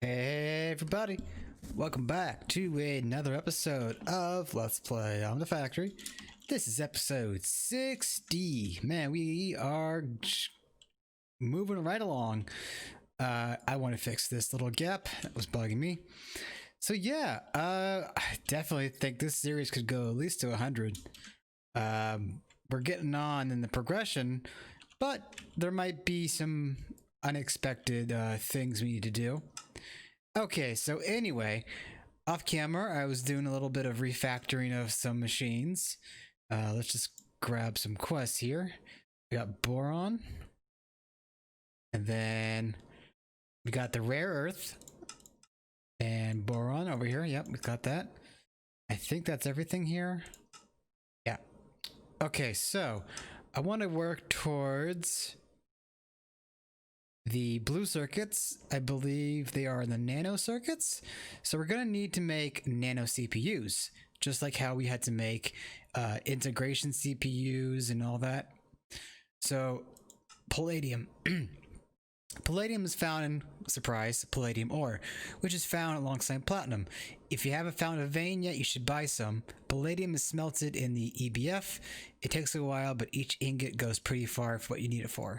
Hey everybody, welcome back to another episode of Let's Play OmniFactory. This is episode 60. Man, we are moving right along. I want to fix this little gap that was bugging me. So yeah, I definitely think this series could go at least to 100. We're getting on in the progression, but there might be some unexpected things we need to do. Okay, so anyway, off camera, I was doing a little bit of refactoring of some machines. Let's just grab some quests here. We got boron. And then we got the rare earth. And boron over here. Yep, we got that. I think that's everything here. Yeah. Okay, so I want to work towards the blue circuits. I believe they are the nano circuits. So we're going to need to make nano CPUs, just like how we had to make integration CPUs and all that. So palladium. Palladium is found in, surprise, palladium ore, which is found alongside platinum. If you haven't found a vein yet, you should buy some. Palladium is smelted in the EBF. It takes a while, but each ingot goes pretty far for what you need it for.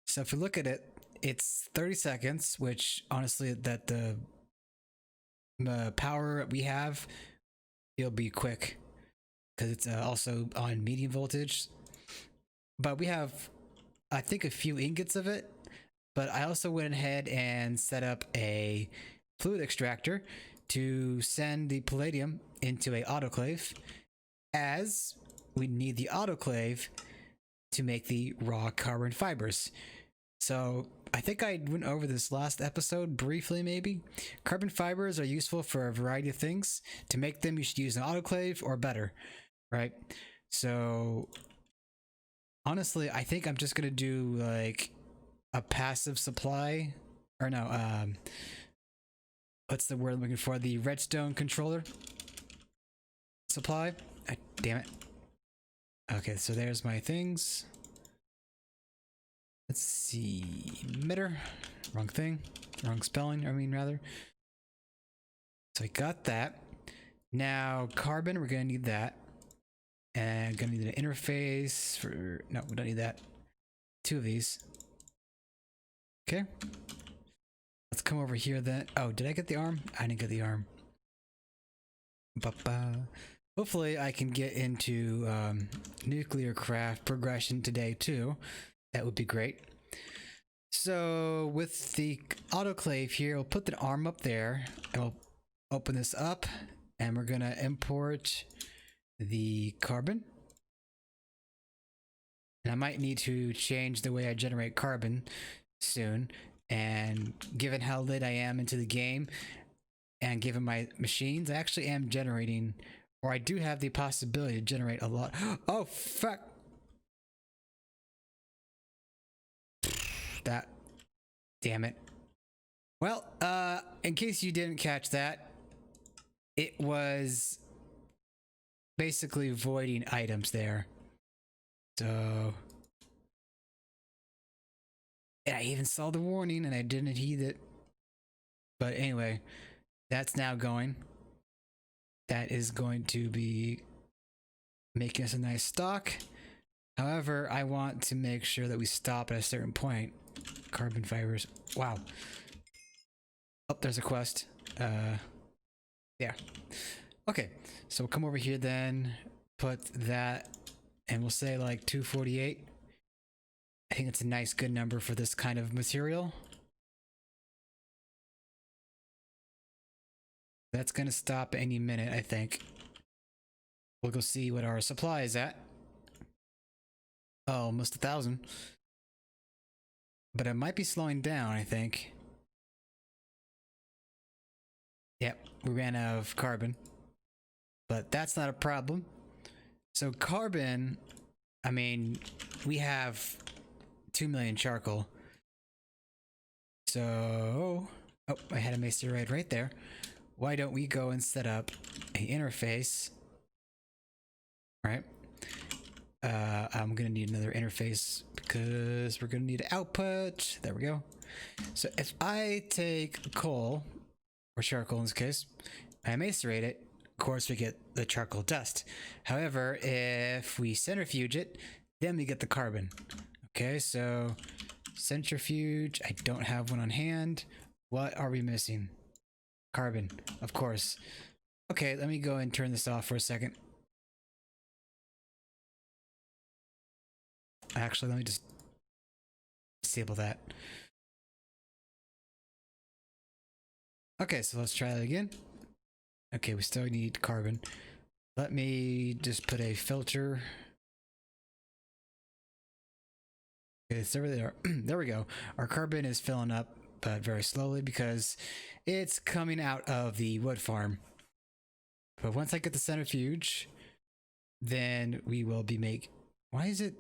So if you look at it, it's 30 seconds, which honestly, that the power we have, it'll be quick because it's also on medium voltage. But we have, I think, a few ingots of it. But I also went ahead and set up a fluid extractor to send the palladium into an autoclave, as we need the autoclave to make the raw carbon fibers. So I think I went over this last episode briefly, maybe. Carbon fibers are useful for a variety of things. To make them, you should use an autoclave or better, right? So honestly, I think I'm just gonna do like a passive supply, or no, what's the word I'm looking for? The redstone controller supply. Damn it. Okay, so there's my things. Let's see, emitter, wrong thing, wrong spelling, I mean rather. So I got that. Now carbon, we're gonna need that. And gonna need an interface for, no, we don't need that. 2 of these. Okay. Let's come over here then. Oh, did I get the arm? I didn't get the arm. Hopefully I can get into nuclear craft progression today too. That would be great. So with the autoclave here, we'll put the arm up there and we'll open this up and we're gonna import the carbon. And I might need to change the way I generate carbon soon. And given how lit I am into the game and given my machines, I actually am generating, or I do have the possibility to generate a lot. Oh, fuck. That, damn it. Well, in case you didn't catch that, it was basically voiding items there. So, and I even saw the warning and I didn't heed it. But anyway, that's now going. That is going to be making us a nice stock. However, I want to make sure that we stop at a certain point. Carbon fibers. Wow. Oh, there's a quest. Yeah. Okay, so we'll come over here then, put that, and we'll say like 248. I think it's a nice good number for this kind of material. That's gonna stop any minute, I think. We'll go see what our supply is at. Oh, almost 1,000. But it might be slowing down, I think. Yep, we ran out of carbon. But that's not a problem. So carbon, I mean, we have 2 million charcoal. So, oh, I had a macerite right there. Why don't we go and set up an interface, right? I'm gonna need another interface because we're gonna need output. There we go. So if I take coal, or charcoal in this case, I macerate it, of course we get the charcoal dust. However, if we centrifuge it, then we get the carbon. Okay, so centrifuge, I don't have one on hand. What are we missing? Carbon, of course. Okay, let me go and turn this off for a second. Actually, let me just disable that. Okay, so let's try that again. Okay, we still need carbon. Let me just put a filter. Okay, it's over there. There we go. Our carbon is filling up, but very slowly because it's coming out of the wood farm. But once I get the centrifuge, then we will be why is it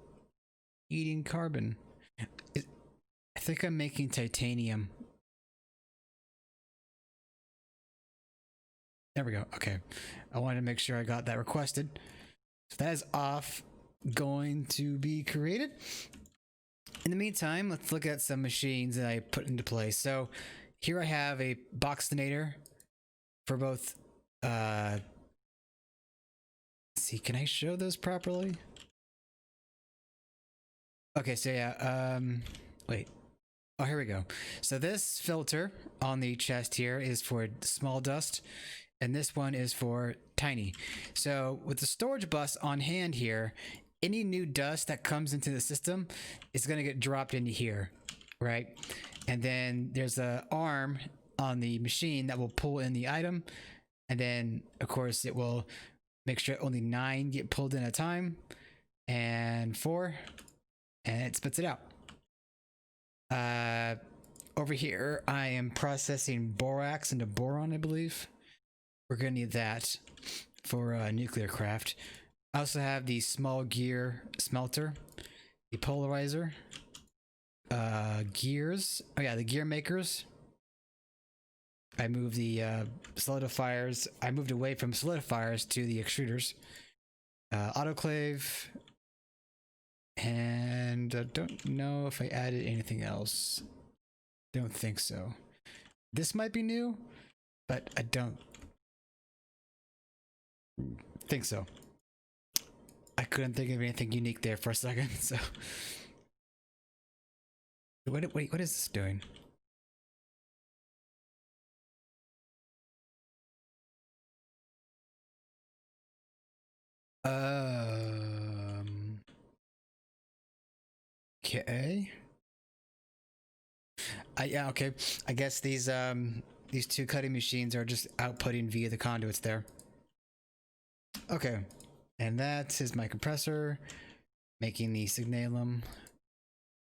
eating carbon? I think I'm making titanium. There we go. Okay. I wanted to make sure I got that requested. So that is off, going to be created. In the meantime, let's look at some machines that I put into place. So here I have a boxinator for both, let's see, can I show those properly? Okay, so yeah, wait. Oh, here we go. So this filter on the chest here is for small dust, and this one is for tiny. So with the storage bus on hand here, any new dust that comes into the system is going to get dropped into here, right? And then there's an arm on the machine that will pull in the item, and then of course it will make sure only 9 get pulled in at a time, and 4, and it spits it out. Over here I am processing borax into boron, I believe. We're gonna need that for nuclear craft. I also have the small gear smelter, the polarizer, gears. Oh yeah, the gear makers. I moved the solidifiers. I moved away from solidifiers to the extruders. Autoclave. And I don't know if I added anything else. Don't think so. This might be new, but I don't think so. I couldn't think of anything unique there for a second, so. Wait, what is this doing? Okay. Yeah, okay. I guess these two cutting machines are just outputting via the conduits there. Okay. And that is my compressor making the signalum.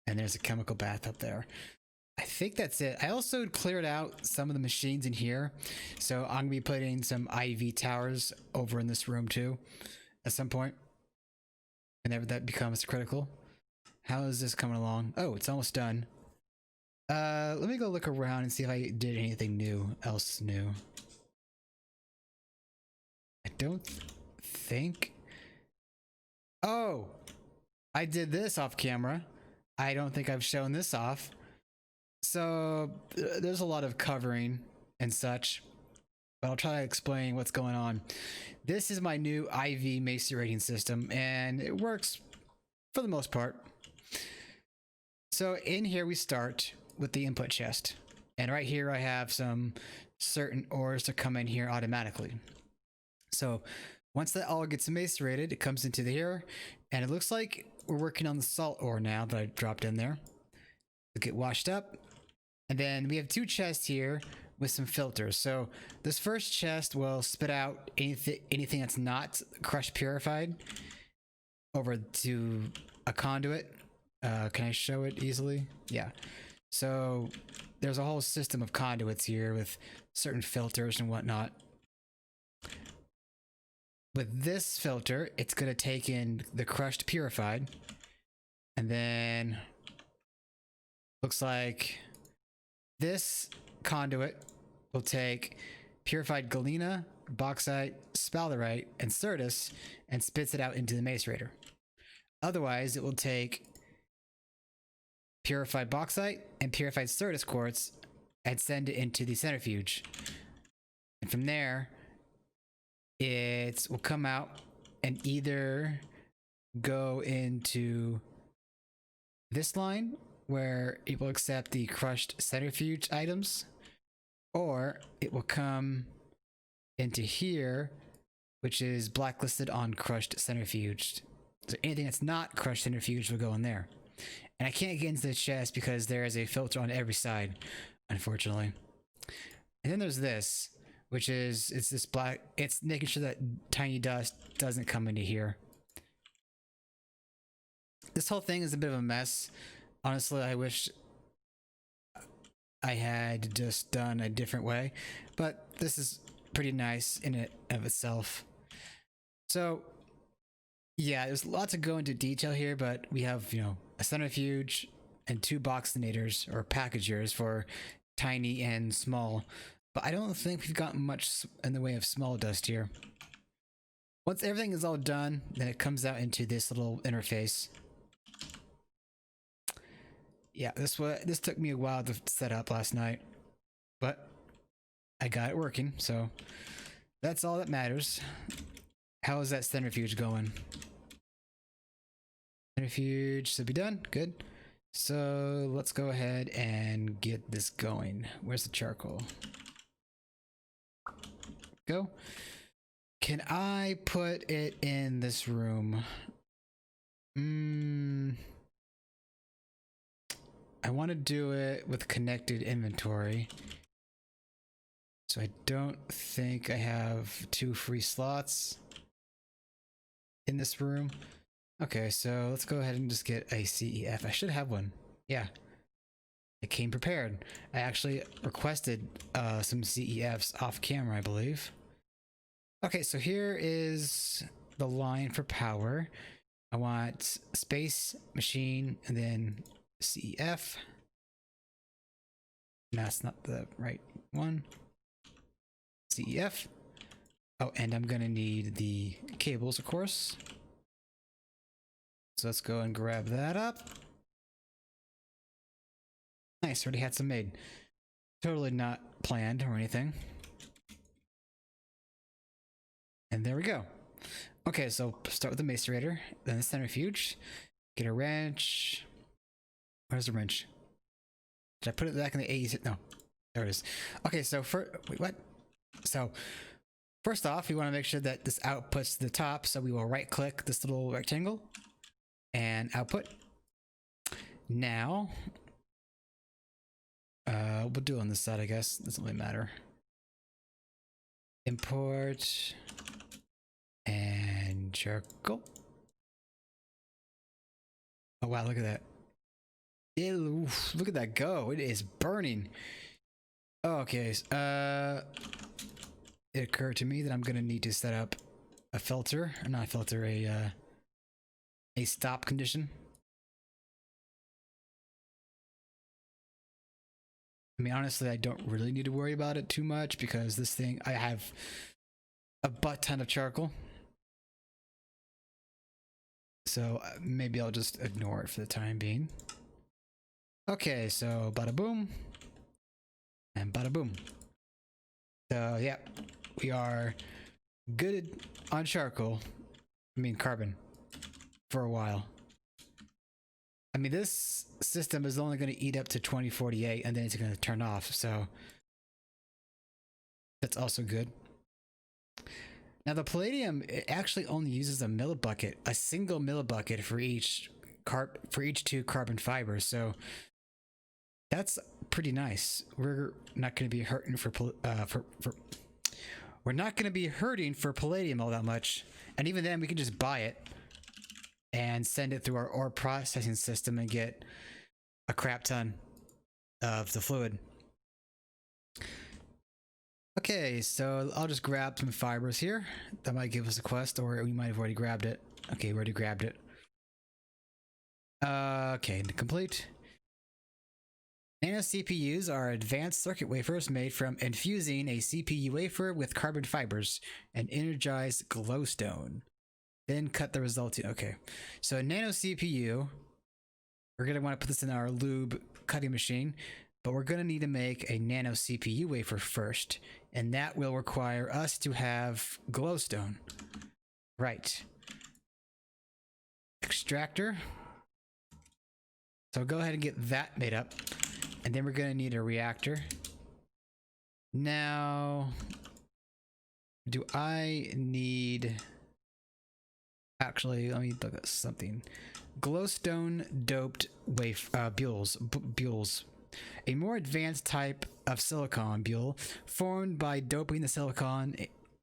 And there's a chemical bath up there. I think that's it. I also cleared out some of the machines in here. So I'm going to be putting some IV towers over in this room too at some point. Whenever that becomes critical. How is this coming along? Oh, it's almost done. Let me go look around and see if I did anything else new. I don't think. Oh, I did this off camera. I don't think I've shown this off. So there's a lot of covering and such, but I'll try to explain what's going on. This is my new IV macerating system, and it works for the most part. So in here we start with the input chest, and right here I have some certain ores to come in here automatically. So once that all gets macerated, it comes into here, and it looks like we're working on the salt ore now that I dropped in there. It'll get washed up, and then we have 2 chests here with some filters. So this first chest will spit out anything that's not crushed purified over to a conduit. Can I show it easily? Yeah. So there's a whole system of conduits here with certain filters and whatnot. With this filter, it's going to take in the crushed purified, and then looks like this conduit will take purified galena, bauxite, sphalerite, and certus and spits it out into the macerator. Otherwise, it will take purified bauxite and purified Certus quartz and send it into the centrifuge. And from there, it will come out and either go into this line where it will accept the crushed centrifuge items, or it will come into here, which is blacklisted on crushed centrifuge. So anything that's not crushed centrifuge will go in there. And I can't get into the chest because there is a filter on every side, unfortunately. And then there's this, which is, it's this black, it's making sure that tiny dust doesn't come into here. This whole thing is a bit of a mess. Honestly, I wish I had just done a different way, but this is pretty nice in it of itself. So yeah, there's a lot to go into detail here, but we have, you know, a centrifuge and 2 boxinators or packagers for tiny and small, but I don't think we've gotten much in the way of small dust here. Once everything is all done, then it comes out into this little interface. Yeah, this took me a while to set up last night, but I got it working, so that's all that matters. How is that centrifuge going? Centrifuge should be done. Good. So let's go ahead and get this going. Where's the charcoal? Go. Can I put it in this room? I want to do it with connected inventory. So I don't think I have 2 free slots in this room. Okay, so let's go ahead and just get a CEF. I should have one. Yeah. I came prepared. I actually requested some CEFs off camera, I believe. Okay, so here is the line for power. I want space, machine, and then CEF. That's not the right one. CEF. Oh, and I'm gonna need the cables, of course. So let's go and grab that up. Nice, already had some made. Totally not planned or anything. And there we go. Okay, so start with the macerator, then the centrifuge. Get a wrench. Where's the wrench? Did I put it back in the 80s? No, there it is. Okay, so wait, what? So first off, we want to make sure that this outputs to the top. So we will right click this little rectangle and output. Now, we'll do it on this side, I guess. Doesn't really matter. Import and charcoal. Oh wow, look at that. Ew, look at that go. It is burning. Okay, it occurred to me that I'm gonna need to set up a filter, or not a filter, a stop condition. I mean, honestly, I don't really need to worry about it too much because this thing, I have a butt ton of charcoal. So maybe I'll just ignore it for the time being. Okay, so bada boom and bada boom. So yeah, we are good on charcoal. I mean carbon for a while. I mean, this system is only going to eat up to 2048 and then it's going to turn off. So that's also good. Now the palladium, it actually only uses a millibucket, a single millibucket for each 2 carbon fibers. So that's pretty nice. We're not going to be hurting we're not going to be hurting for palladium all that much. And even then we can just buy it and send it through our ore processing system and get a crap ton of the fluid. Okay, so I'll just grab some fibers here. That might give us a quest, or we might have already grabbed it. Okay, we already grabbed it. Okay, complete. Nano CPUs are advanced circuit wafers made from infusing a CPU wafer with carbon fibers and energized glowstone. then cut the resulting. Okay, so nano CPU. We're gonna want to put this in our lube cutting machine, but we're gonna need to make a nano CPU wafer first, and that will require us to have glowstone. Right. Extractor. So go ahead and get that made up, and then we're gonna need a reactor. Now, do I need... Actually, let me look at something. Glowstone doped bules. A more advanced type of silicon bule formed by doping the silicon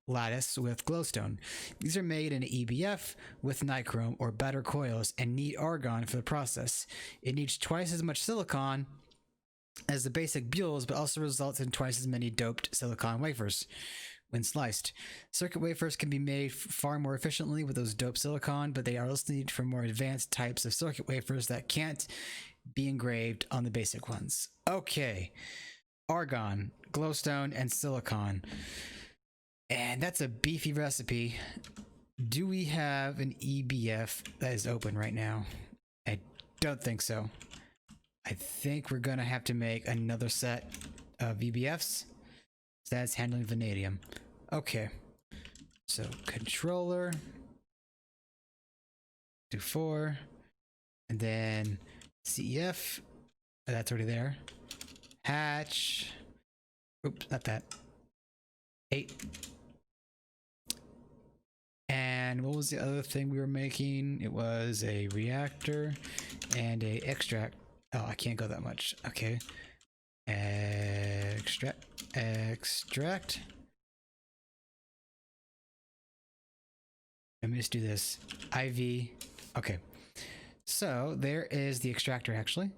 lattice with glowstone. These are made in EBF with nichrome or better coils and need argon for the process. It needs twice as much silicon as the basic bules, but also results in twice as many doped silicon wafers when sliced. Circuit wafers can be made far more efficiently with those doped silicon, but they are also needed for more advanced types of circuit wafers that can't be engraved on the basic ones. Okay, argon, glowstone, and silicon. And that's a beefy recipe. Do we have an EBF that is open right now? I don't think so. I think we're gonna have to make another set of EBFs. So that's handling vanadium. Okay. So controller. Do 4. And then CEF. That's already there. Hatch. Oops, not that. 8. And what was the other thing we were making? It was a reactor and a extract. Oh, I can't go that much. Okay. Extract. Let me just do this. IV. Okay. So there is the extractor actually.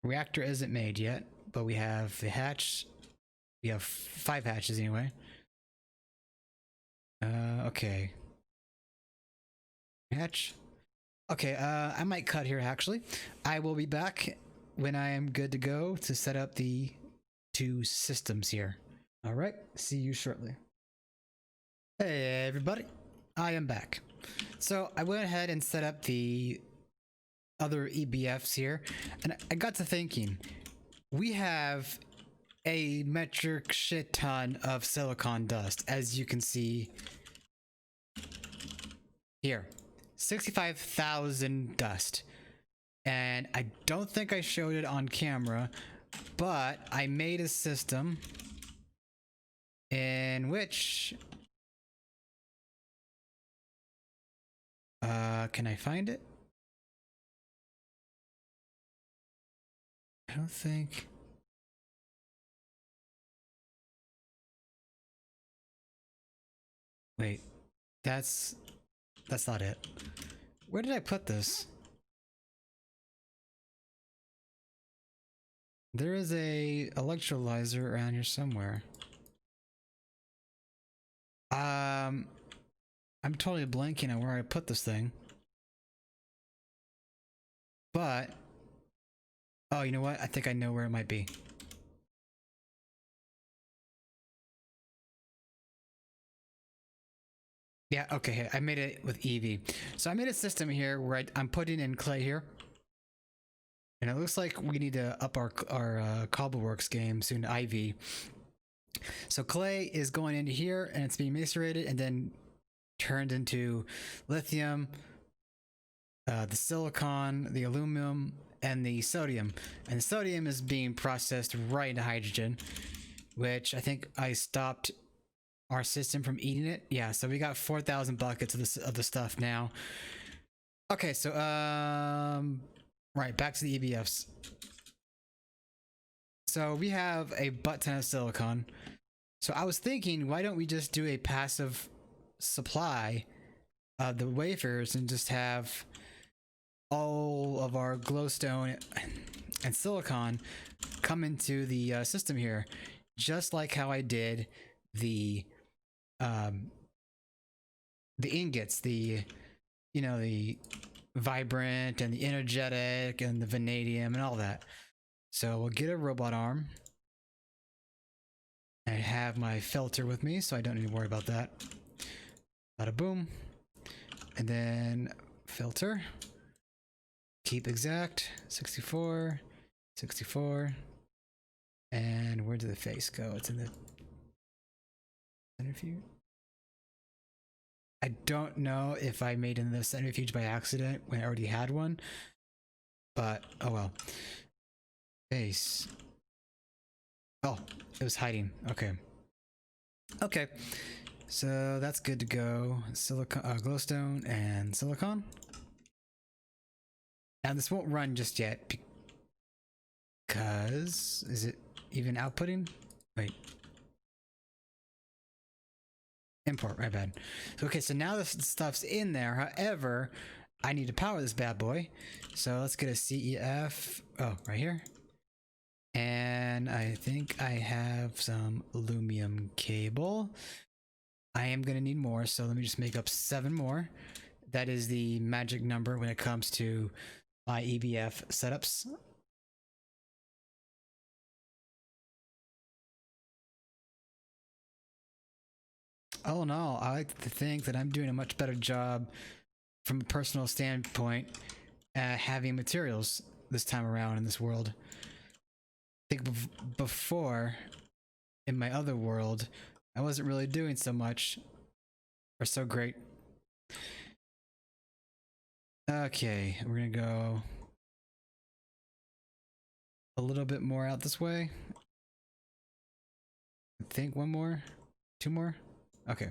Reactor isn't made yet, but we have the hatch. We have 5 hatches anyway. Okay. Hatch. Okay, I might cut here actually. I will be back when I am good to go to set up the 2 systems here. All right, see you shortly. Hey everybody, I am back. So I went ahead and set up the other EBFs here, and I got to thinking, we have a metric shit ton of silicon dust, as you can see here. 65,000 dust. And I don't think I showed it on camera, but I made a system in which can I find it? I don't think. Wait, that's not it. Where did I put this? There is a electrolyzer around here somewhere. I'm totally blanking on where I put this thing. But oh, you know what? I think I know where it might be. Yeah, okay, I made it with EV. So I made a system here where I'm putting in clay here. And it looks like we need to up our Cobbleworks game soon to IV. So clay is going into here and it's being macerated and then turned into lithium, the silicon, the aluminum, and the sodium. And the sodium is being processed right into hydrogen, which I think I stopped our system from eating it. Yeah, so we got 4,000 buckets of the stuff now. Okay, so right, back to the EBFs. So we have a butt ton of silicon. So I was thinking, why don't we just do a passive supply of the wafers and just have all of our glowstone and silicon come into the system here, just like how I did the ingots, the vibrant and the energetic and the vanadium and all that. So we'll get a robot arm. I have my filter with me, so I don't need to worry about that. Bada boom. And then filter. Keep exact. 64. 64. And where did the face go? It's in the centrifuge. I don't know if I made in the centrifuge by accident when I already had one. But, oh well. Face. Oh, it was hiding. Okay. Okay. So that's good to go. Silicon, glowstone and silicon. Now this won't run just yet because is it even outputting? Wait. Import, my bad. Okay, so now this stuff's in there. However, I need to power this bad boy. So let's get a CEF. Oh, right here. And I think I have some aluminum cable. I am going to need more, so let me just make up 7 more. That is the magic number when it comes to my EBF setups. All in all, I like to think that I'm doing a much better job from a personal standpoint at having materials this time around in this world. I think before, in my other world, I wasn't really doing so much or so great. Okay, we're gonna go a little bit more out this way. I think 1 more, 2 more. Okay,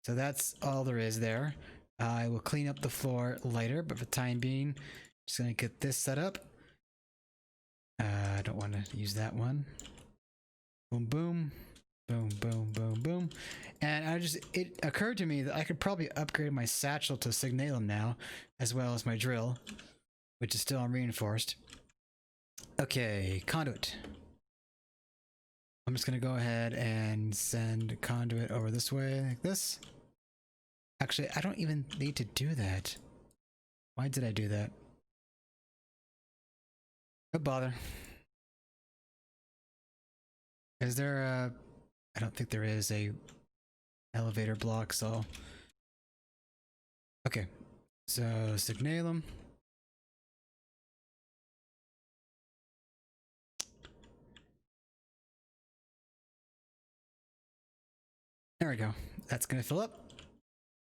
so that's all there is there. I will clean up the floor later, but for the time being, just gonna get this set up. I don't want to use that one. Boom, boom, boom, boom, boom, boom. And it occurred to me that I could probably upgrade my satchel to signalum now, as well as my drill, which is still unreinforced. Okay, conduit. I'm just gonna go ahead and send conduit over this way, like this. Actually, I don't even need to do that. Why did I do that? No bother. Is there a... I don't think there is a elevator block, so... Okay, so signalum. There we go. That's gonna fill up.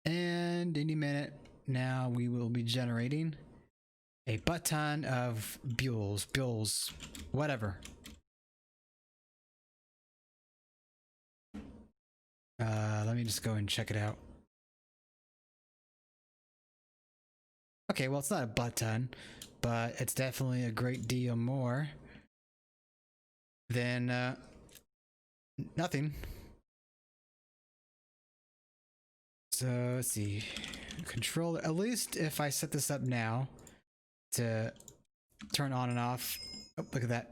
And any minute now we will be generating a butt ton of buells, whatever. Let me just go and check it out. Okay, well, it's not a butt ton, but it's definitely a great deal more than nothing. So let's see, controller, at least if I set this up now to turn on and off, oh, look at that,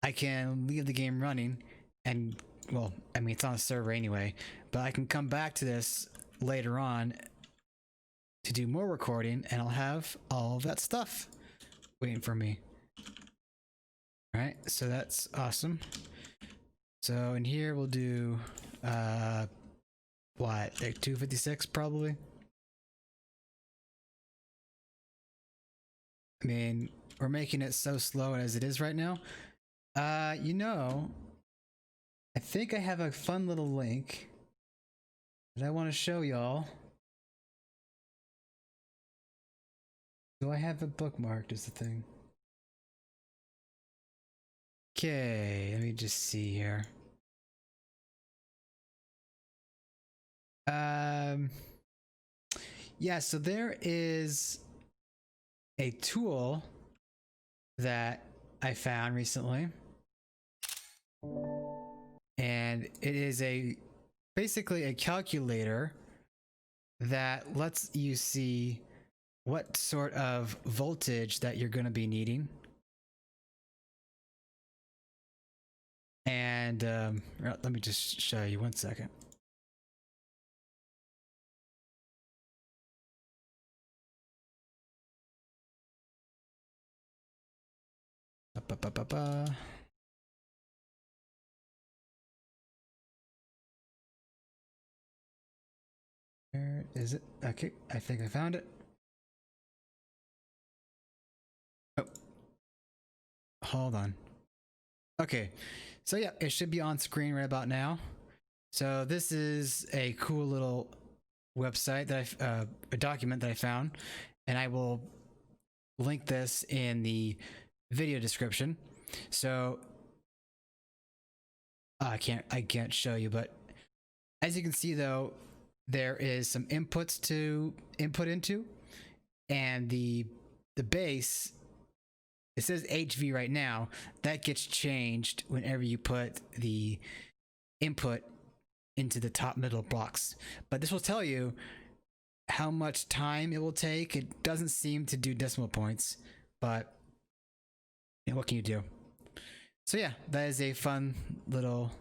I can leave the game running and, well, I mean, it's on a server anyway, but I can come back to this later on to do more recording and I'll have all of that stuff waiting for me. All right, so that's awesome. So in here we'll do what, like 256 probably? I mean, we're making it so slow as it is right now. You know, I think I have a fun little link that I want to show y'all. Do I have it bookmarked is the thing? Okay, let me just see here. Yeah, so there is a tool that I found recently. And it is basically a calculator that lets you see what sort of voltage that you're going to be needing. And let me just show you 1 second. Ba-ba-ba-ba-ba. Where is it? Okay, I think I found it. Oh, hold on. Okay, so yeah, it should be on screen right about now. So this is a cool little website that a document that I found, and I will link this in the video description. So I can't show you, but as you can see though, there is some inputs to input into, and the base, it says HV right now. That gets changed whenever you put the input into the top middle blocks. But this will tell you how much time it will take. It doesn't seem to do decimal points, but you know, what can you do? So yeah, that is a fun little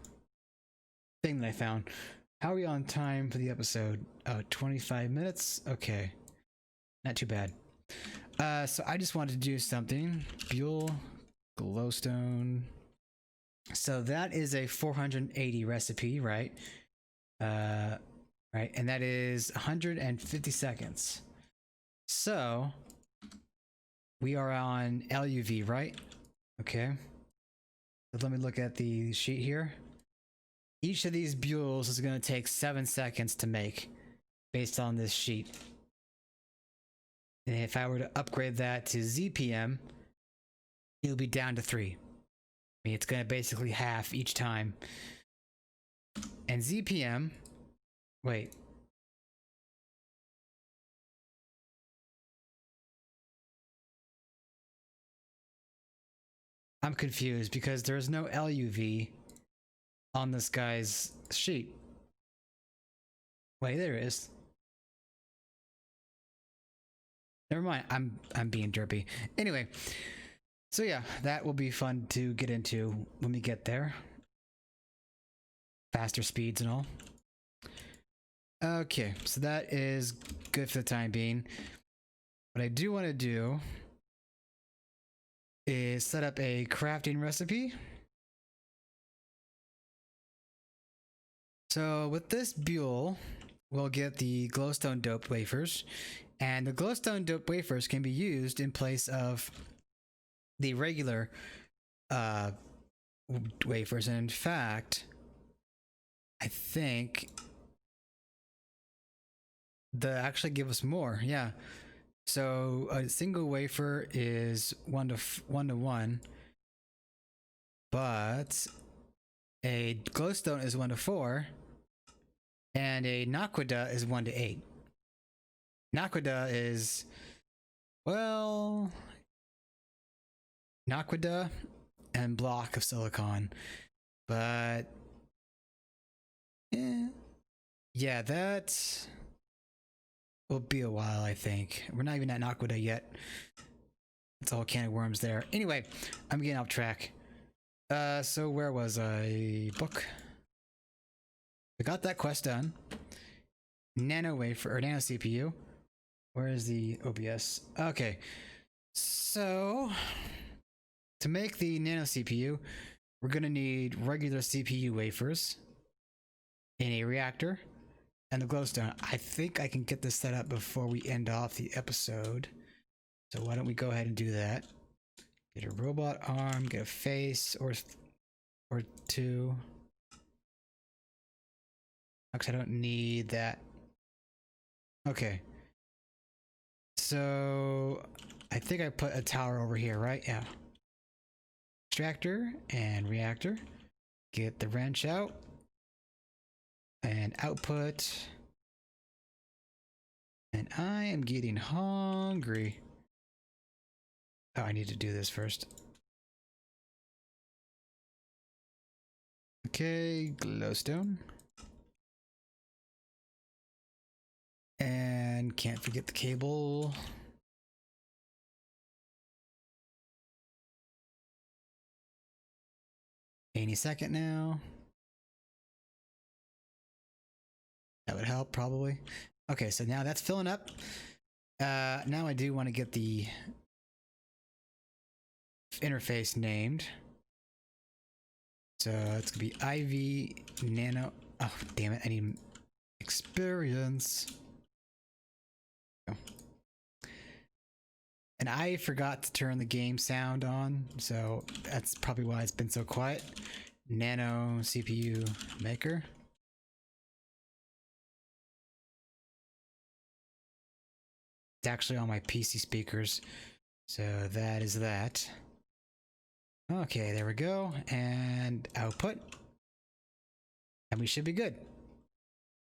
thing that I found. How are we on time for the episode? Oh, 25 minutes? Okay. Not too bad. So I just wanted to do something. Buell, glowstone. So that is a 480 recipe, right? Right, and that is 150 seconds. So we are on LUV, right? Okay. So let me look at the sheet here. Each of these Buells is going to take 7 seconds to make based on this sheet. And if I were to upgrade that to ZPM, it'll be down to 3. I mean, it's going to basically half each time. And ZPM, wait. I'm confused because there's no LUV on this guy's sheet. Wait, there it is. Never mind, I'm being derpy. Anyway, so yeah, that will be fun to get into when we get there. Faster speeds and all. Okay, so that is good for the time being. What I do want to do is set up a crafting recipe. So with this Buell, we'll get the glowstone dope wafers, and the glowstone dope wafers can be used in place of the regular wafers. And in fact, I think they actually give us more. Yeah. So a single wafer is 1 to 1, but a glowstone is 1 to 4, and a naquadah is 1 to 8. Naquadah is, well, naquadah and block of silicon, but yeah, that will be a while. I think we're not even at naquadah yet. It's all a can of worms there. Anyway, I'm getting off track. So where was I? Book. I got that quest done. Nano wafer or nano CPU. Where is the OBS? Okay. So to make the nano CPU, we're gonna need regular CPU wafers in a reactor and the glowstone. I think I can get this set up before we end off the episode. So why don't we go ahead and do that? Get a robot arm, get a face or 2. Actually, I don't need that. Okay. So I think I put a tower over here, right? Yeah. Extractor and reactor. Get the wrench out. And output. And I am getting hungry. Oh, I need to do this first. Okay, glowstone. And can't forget the cable. Any second now. That would help, probably. Okay, so now that's filling up. Now I do want to get the interface named. So it's gonna be IV Nano. Oh, damn it! I need experience. And I forgot to turn the game sound on, so that's probably why it's been so quiet. Nano CPU maker. It's actually on my PC speakers, so that is that. Okay, there we go, and output. And we should be good.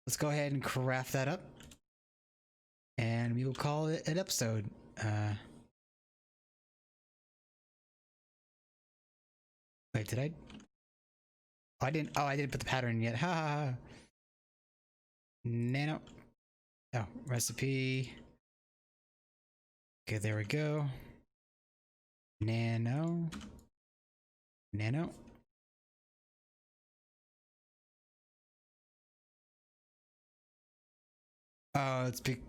Let's go ahead and craft that up. And we will call it an episode. Wait, did I? Oh, I didn't. Oh, I didn't put the pattern in yet. Ha ha ha. Nano. Oh, recipe. Okay, there we go. Nano. Nano. Oh, it's because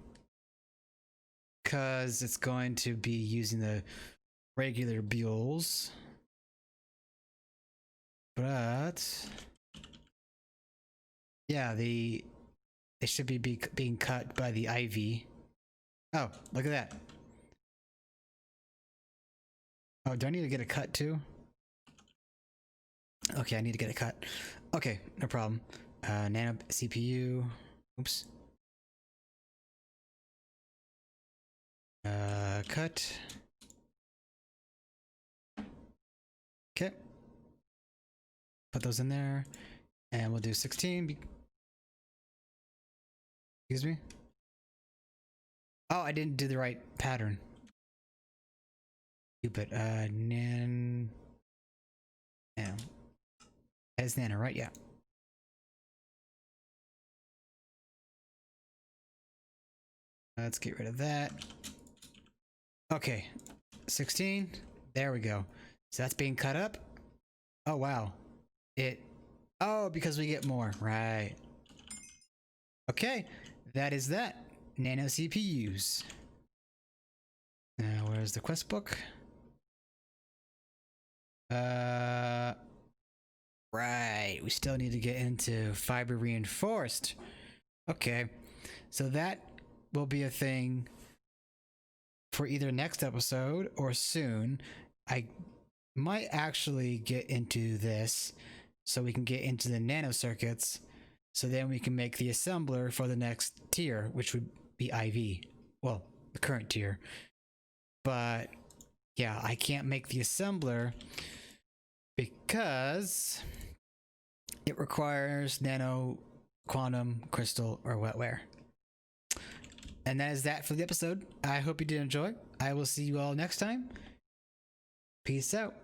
it's going to be using the regular buells. But yeah, it should be being cut by the IV. Oh, look at that. Oh, do I need to get a cut too? Okay, I need to get a cut. Okay, no problem. Nano CPU. Oops. Cut. Okay. Put those in there. And we'll do 16. Excuse me? Oh, I didn't do the right pattern. Stupid. Nano. That is Nano, right? Yeah. Let's get rid of that. Okay. 16. There we go. So that's being cut up. Oh, wow. Oh, because we get more. Right. Okay. That is that. Nano CPUs. Now, where's the quest book? Right. We still need to get into fiber reinforced. Okay. So that will be a thing for either next episode or soon. I might actually get into this so we can get into the nano circuits, so then we can make the assembler for the next tier, which would be IV. Well, the current tier. But yeah, I can't make the assembler because it requires nano, quantum, crystal, or wetware. And that is that for the episode. I hope you did enjoy. I will see you all next time. Peace out.